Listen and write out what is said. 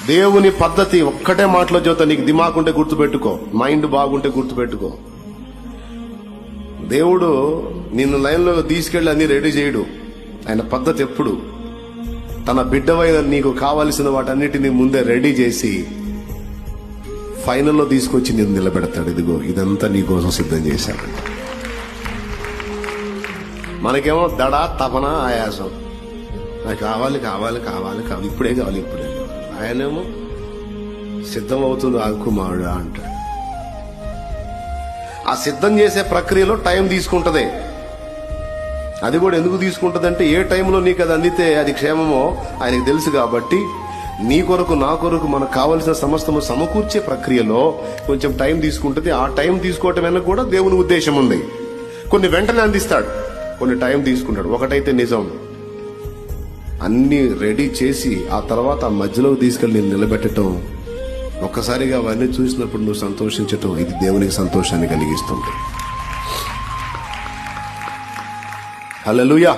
దేవుని పద్ధతి ఒక్కటే మాటలో చెబుతా, నీకు దిమాగ్ ఉంటే గుర్తుపెట్టుకో, మైండ్ బాగుంటే గుర్తుపెట్టుకో. దేవుడు నిన్ను లైన్లో తీసుకెళ్లి అన్ని రెడీ చేయడు. ఆయన పద్ధతి ఎప్పుడు తన బిడ్డవైన నీకు కావలసిన వాటన్నిటిని ముందే రెడీ చేసి ఫైనల్లో తీసుకొచ్చి నేను నిలబెడతాడు. ఇదిగో ఇదంతా నీ కోసం సిద్ధం చేశాడు. మనకేమో దడ, తపన, ఆయాసం, నాకు కావాలి కావాలి కావాలి కావాలి, ఇప్పుడే కావాలి ఇప్పుడే కావాలి. ఆయనేమో సిద్ధం అవుతుంది ఆకుమారుడు అంటాడు. ఆ సిద్ధం చేసే ప్రక్రియలో టైం తీసుకుంటది. అది కూడా ఎందుకు తీసుకుంటది అంటే, ఏ టైంలో నీకు అది అందితే అది క్షేమమో ఆయనకు తెలుసు. కాబట్టి నీ కొరకు నా కొరకు మనకు కావలసిన సమస్తము సమకూర్చే ప్రక్రియలో కొంచెం టైం తీసుకుంటది. ఆ టైం తీసుకోవటం వెనక కూడా దేవుని ఉద్దేశం ఉంది. కొన్ని వెంటనే అందిస్తాడు, కొన్ని టైం తీసుకుంటాడు. ఒకటైతే నిజం, అన్ని రెడీ చేసి ఆ తర్వాత ఆ మధ్యలోకి తీసుకెళ్ళి నేను నిలబెట్టడం, ఒక్కసారిగా అవన్నీ చూసినప్పుడు నువ్వు సంతోషించటం, ఇది దేవునికి సంతోషాన్ని కలిగిస్తుంది. హల్లెలూయా.